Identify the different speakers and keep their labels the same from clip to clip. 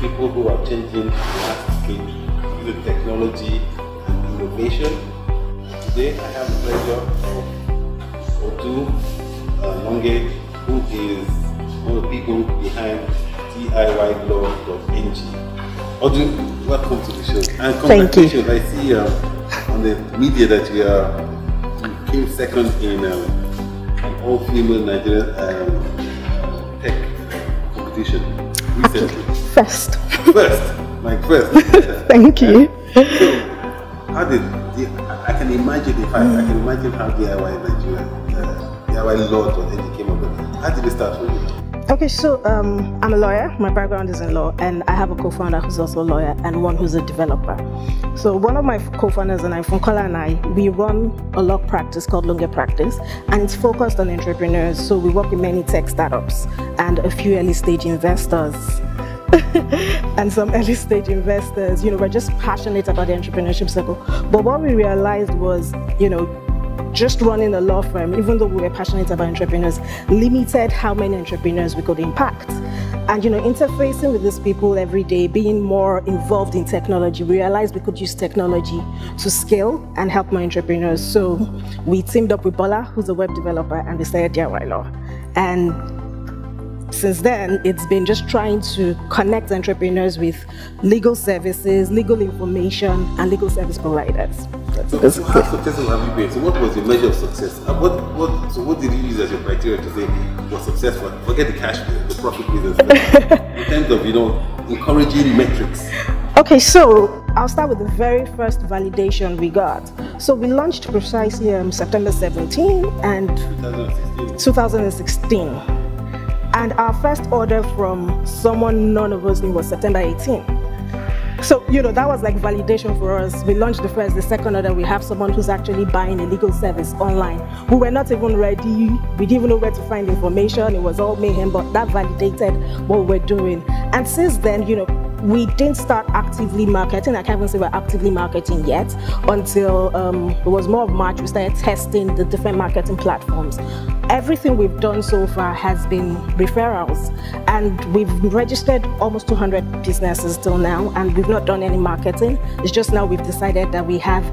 Speaker 1: people who are changing the landscape using technology and innovation. Today I have the pleasure of Uzoma, who is one of the people behind diylaw.ng. Odu, welcome to the show. And congratulations. I see on the media that you came second in an all-female Nigerian tech competition recently.
Speaker 2: First.
Speaker 1: Like first.
Speaker 2: Thank you.
Speaker 1: So, how did I can imagine how DIY Nigeria, DIYLaw.ng came up with. How did it start for you?
Speaker 2: Okay, so I'm a lawyer. My background is in law, and I have a co-founder who's also a lawyer and one who's a developer. So one of my co-founders and I, Funkola and I, we run a law practice called Longer Practice, and it's focused on entrepreneurs. So we work with many tech startups and a few early stage investors. And some early stage investors, we're just passionate about the entrepreneurship circle. But what we realized was, just running a law firm, even though we were passionate about entrepreneurs, limited how many entrepreneurs we could impact. And interfacing with these people every day, being more involved in technology, we realized we could use technology to scale and help more entrepreneurs. So we teamed up with Bola, who's a web developer, and we started DIYLaw. And since then, it's been just trying to connect entrepreneurs with legal services, legal information, and legal service providers.
Speaker 1: So how successful have you been? So what was your measure of success? So what did you use as your criteria to say was successful? Forget the cash flow, the profit business. In terms of encouraging metrics.
Speaker 2: Okay, so I'll start with the very first validation we got. So we launched precisely September 17 and 2016. And our first order from someone none of us knew was September 18. So, that was like validation for us. We launched the first, the second order, we have someone who's actually buying a legal service online. We were not even ready. We didn't even know where to find information. It was all mayhem, but that validated what we're doing. And since then, we didn't start actively marketing. I can't even say we're actively marketing yet until it was more of March. We started testing the different marketing platforms. Everything we've done so far has been referrals, and we've registered almost 200 businesses till now, and we've not done any marketing. It's just now we've decided that we have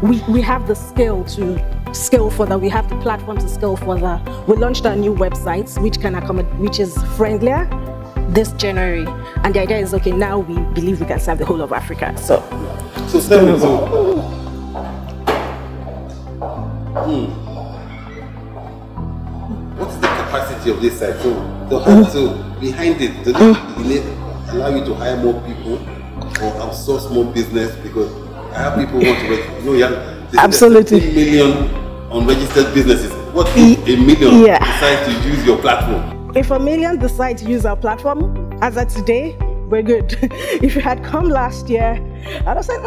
Speaker 2: we have the scale to scale further. We have the platform to scale further. We launched our new website, which can accommodate, which is friendlier, this January, and the idea is, okay, now we believe we can serve the whole of Africa. So
Speaker 1: what's the capacity of this site? So behind it, does it allow you to hire more people or outsource more business? Because I have people who want to work.
Speaker 2: Absolutely.
Speaker 1: 15 million unregistered businesses. What if a million decide to use your platform?
Speaker 2: If a million decide to use our platform, as of today, we're good. If you had come last year, I'd have said,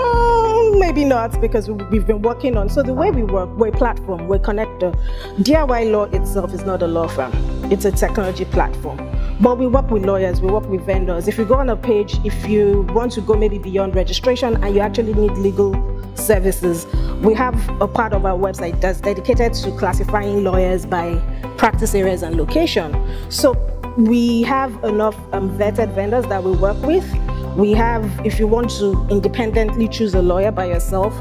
Speaker 2: maybe not, because we've been working on. So the way we work, we're a platform, we're a connector. DIYLaw itself is not a law firm. It's a technology platform. But we work with lawyers, we work with vendors. If you go on a page, if you want to go maybe beyond registration and you actually need legal services, we have a part of our website that's dedicated to classifying lawyers by practice areas and location. So we have enough vetted vendors that we work with. We have, if you want to independently choose a lawyer by yourself,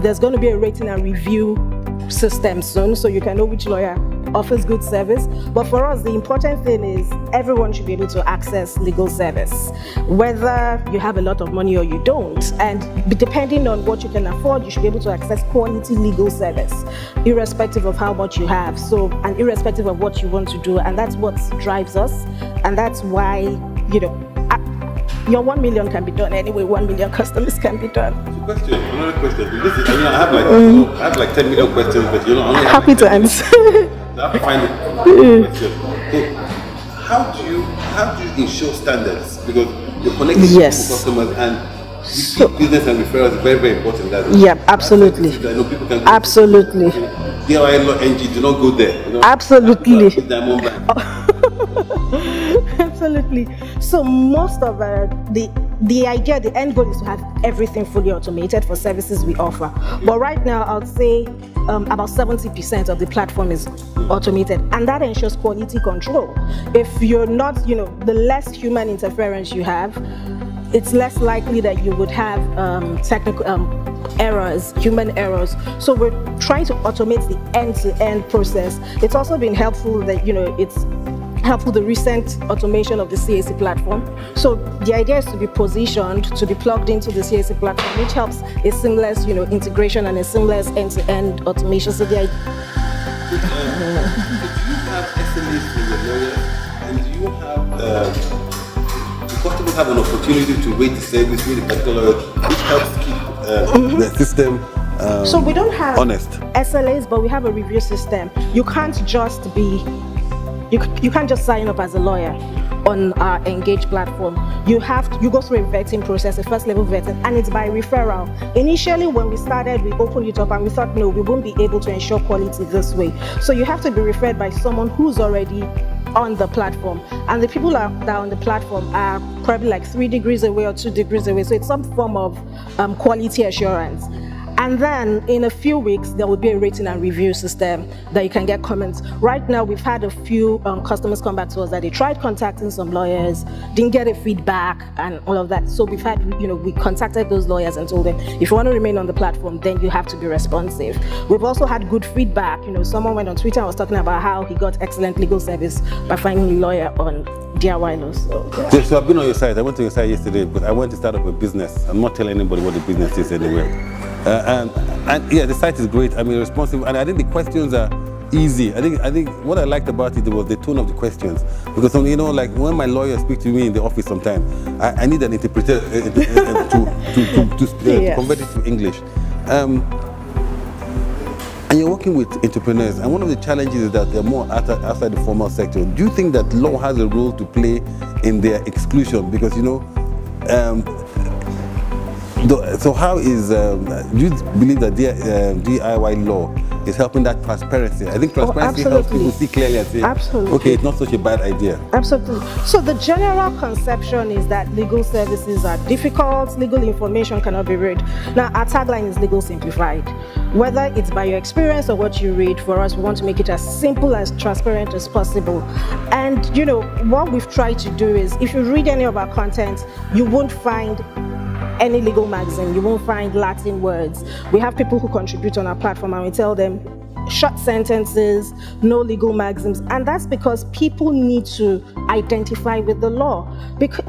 Speaker 2: there's going to be a rating and review system soon, so you can know which lawyer offers good service. But for us, the important thing is everyone should be able to access legal service, whether you have a lot of money or you don't. And depending on what you can afford, you should be able to access quality legal service, irrespective of how much you have. So, and irrespective of what you want to do. And that's what drives us. And that's why, your 1 million can be done anyway. 1 million customers can be done.
Speaker 1: Another question. I have like 10 million questions, but I'm
Speaker 2: happy to answer.
Speaker 1: I have to find a question. So how do you ensure standards? Because you're connecting to customers, and business and referrals is very, very important.
Speaker 2: Absolutely.
Speaker 1: I know people can
Speaker 2: absolutely.
Speaker 1: DIYLaw.ng, do not go there.
Speaker 2: Absolutely.
Speaker 1: Diamond Bank.
Speaker 2: Absolutely. So most of the idea, the end goal is to have everything fully automated for services we offer. But right now, I would say about 70% of the platform is automated, and that ensures quality control. If you're not, the less human interference you have, it's less likely that you would have technical errors, human errors. So we're trying to automate the end-to-end process. It's also been helpful that, it's helpful the recent automation of the CAC platform. So the idea is to be positioned, to be plugged into the CAC platform, which helps a seamless, integration and a seamless end-to-end automation. So the idea.
Speaker 1: Do you have SMEs for your lawyers, and do you have the customers have an opportunity to rate the service with a particular lawyer, which helps keep the system
Speaker 2: so we don't have
Speaker 1: honest
Speaker 2: SLAs, but we have a review system. You can't just be you can't just sign up as a lawyer on our Engage platform. You go through a vetting process, a first level vetting, and it's by referral. Initially, when we started, we opened it up and we thought, no, we won't be able to ensure quality this way. So you have to be referred by someone who's already on the platform, and the people that are on the platform are probably like 3 degrees away or 2 degrees away. So it's some form of quality assurance. And then in a few weeks, there will be a rating and review system that you can get comments. Right now, we've had a few customers come back to us that they tried contacting some lawyers, didn't get a feedback and all of that. So we've had, we contacted those lawyers and told them, if you want to remain on the platform, then you have to be responsive. We've also had good feedback. Someone went on Twitter and was talking about how he got excellent legal service by finding a lawyer on DIYLaw.
Speaker 1: So I've been on your site. I went to your site yesterday, but I went to start up a business. I'm not telling anybody what the business is anyway. And yeah, the site is great. I mean, responsive, and I think the questions are easy. I think what I liked about it was the tone of the questions, because like when my lawyer speaks to me in the office, sometimes I need an interpreter to convert it to English. And you're working with entrepreneurs, and one of the challenges is that they're more outside the formal sector. Do you think that law has a role to play in their exclusion? Because so how is, do you believe that DIYLaw is helping that transparency? I think transparency helps people see clearly and say, okay, it's not such a bad idea.
Speaker 2: Absolutely. So the general conception is that legal services are difficult, legal information cannot be read. Now, our tagline is legal simplified. Whether it's by your experience or what you read, for us, we want to make it as simple, as transparent as possible. And, what we've tried to do is, if you read any of our content, you won't find any legal magazine, you won't find Latin words. We have people who contribute on our platform and we tell them short sentences, no legal maxims, and that's because people need to identify with the law. Because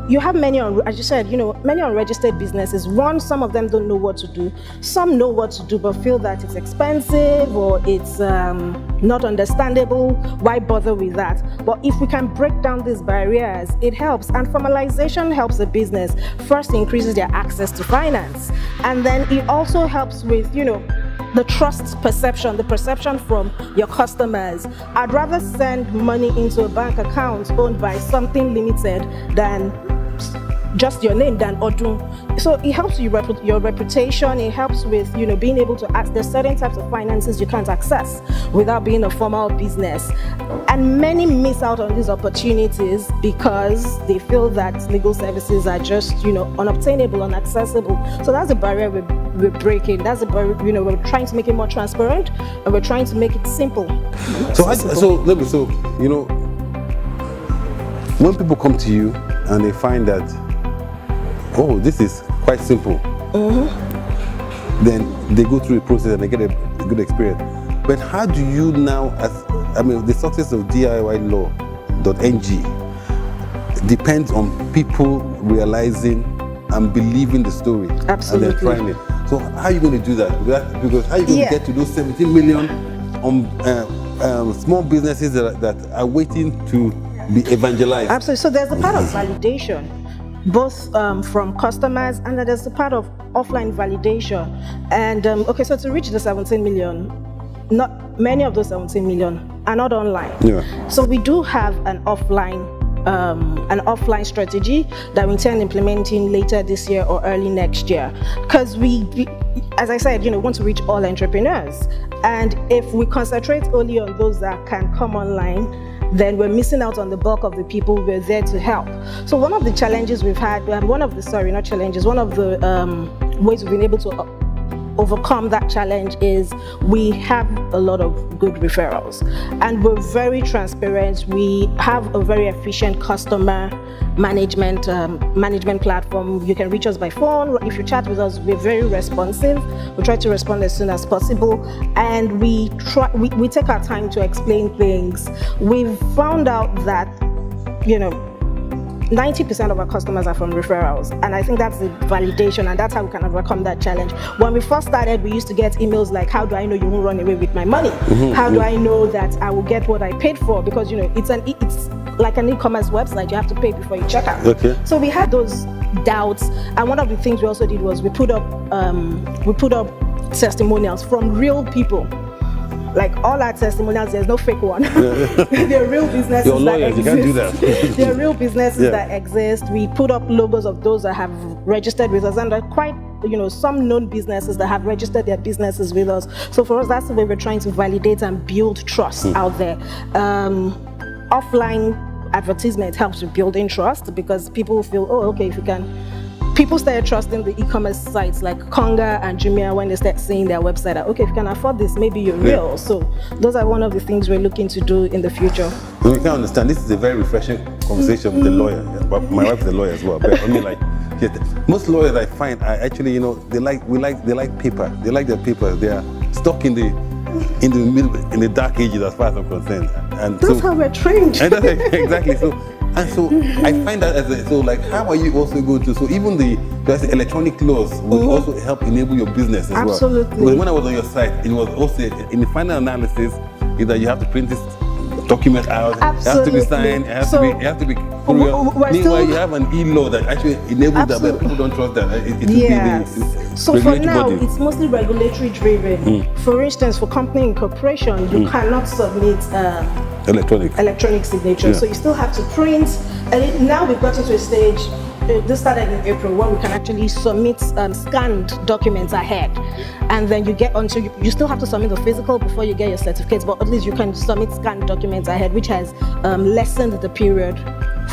Speaker 2: you have many, as you said, many unregistered businesses. One, some of them don't know what to do. Some know what to do but feel that it's expensive or it's not understandable. Why bother with that? But if we can break down these barriers, it helps. And formalization helps the business. First, increases their access to finance. And then it also helps with, the trust perception, the perception from your customers. I'd rather send money into a bank account owned by something limited than just your name than Odun. So it helps your reputation. It helps with being able to access. There's certain types of finances you can't access without being a formal business, and many miss out on these opportunities because they feel that legal services are just unobtainable, inaccessible. So that's the barrier we're breaking. That's the barrier. We're trying to make it more transparent, and we're trying to make it simple.
Speaker 1: When people come to you and they find that, oh, this is quite simple, then they go through the process and they get a good experience. But how do you now, the success of diylaw.ng depends on people realizing and believing the story.
Speaker 2: Absolutely.
Speaker 1: And then trying it. So how are you going to do that? Because how are you going to get to those 17 million small businesses that are waiting to be evangelized?
Speaker 2: Absolutely. So there's a part of validation, both from customers, and there's a part of offline validation. And so to reach the 17 million, not many of those 17 million are not online.
Speaker 1: Yeah.
Speaker 2: So we do have an offline strategy that we intend implementing later this year or early next year, because we, as I said, want to reach all entrepreneurs. And if we concentrate only on those that can come online then we're missing out on the bulk of the people we're there to help. So one of the challenges we've had, one of the ways we've been able to overcome that challenge is we have a lot of good referrals, and we're very transparent. We have a very efficient customer management platform. You can reach us by phone. If you chat with us, we're very responsive. We try to respond as soon as possible, and we take our time to explain things. We've found out that 90% of our customers are from referrals, and I think that's the validation, and that's how we can overcome that challenge. When we first started, we used to get emails like, how do I know you won't run away with my money? How do I know that I will get what I paid for? Because it's like an e-commerce website, you have to pay before you check out. Okay. So we had those doubts, and one of the things we also did was we put up testimonials from real people. Like all our testimonials, there's no fake one. They're real businesses.
Speaker 1: Your lawyers,
Speaker 2: that exist.
Speaker 1: You can't do that.
Speaker 2: They're real businesses that exist. We put up logos of those that have registered with us, and there are quite, some known businesses that have registered their businesses with us. So for us, that's the way we're trying to validate and build trust out there. Offline advertisement helps with building trust, because people feel, oh, okay, if you can. People started trusting the e-commerce sites like Konga and Jumia when they start seeing their website that, okay, if you can afford this, maybe you're real. So those are one of the things we're looking to do in the future.
Speaker 1: You can understand, this is a very refreshing conversation with the lawyer. But my wife is a lawyer as well. But I mean, like, most lawyers I find are actually, they like paper. They like their papers. They are stuck in the dark ages as far as I'm concerned. And
Speaker 2: that's how we're trained.
Speaker 1: And that's exactly so. And so I find that how are you also going to, so even the electronic laws will also help enable your business as well.
Speaker 2: Absolutely.
Speaker 1: When I was on your site, it was also, in the final analysis, is that you have to print this document out.
Speaker 2: Absolutely.
Speaker 1: It has to be signed, it has to be Meanwhile, you have an e-law that actually enables that, but people don't trust that.
Speaker 2: So for now, it's mostly regulatory driven. For instance, for company incorporation, you cannot submit electronic signature. So you still have to print. And now we've gotten to a stage, this started in April, where we can actually submit scanned documents ahead. And then you get onto, you still have to submit the physical before you get your certificates, but at least you can submit scanned documents ahead, which has lessened the period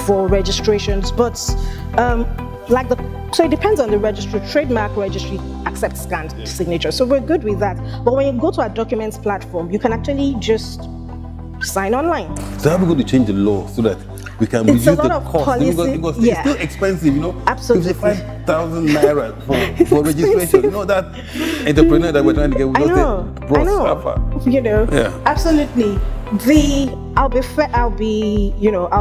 Speaker 2: for registrations. But so it depends on the registry. Trademark registry accepts scanned signature, so we're good with that. But when you go to our documents platform, you can actually just sign online.
Speaker 1: So how are we going to change the law so that we can reduce the cost? Because it's still expensive,
Speaker 2: Absolutely.
Speaker 1: 55,000 naira for registration. That entrepreneur that we're trying to get, we
Speaker 2: I'll absolutely. I'll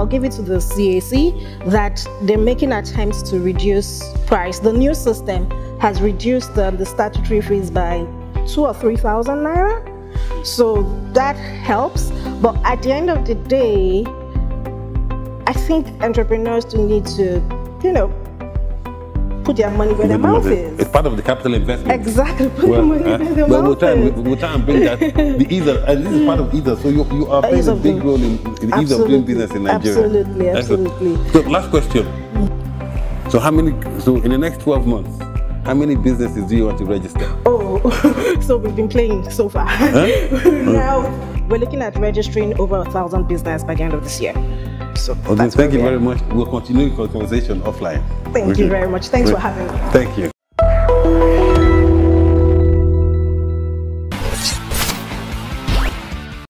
Speaker 2: give it to the CAC that they're making attempts to reduce price. The new system has reduced the statutory fees by 2,000 or 3,000 naira. So that helps. But at the end of the day, I think entrepreneurs do need to, put their money where their mouth is.
Speaker 1: It's part of the capital investment.
Speaker 2: Exactly, put their money where their mouth is.
Speaker 1: We'll try and bring that, the ease of, and this is part of either. So you are playing a big role in the ease of doing business in Nigeria.
Speaker 2: Absolutely.
Speaker 1: So last question. So in the next 12 months, how many businesses do you want to register?
Speaker 2: So we've been playing so far. Now we're looking at registering over 1,000 businesses by the end of this year. So
Speaker 1: thank you very much. We'll continue the conversation offline.
Speaker 2: Thank you very much. Thanks for having me.
Speaker 1: Thank you.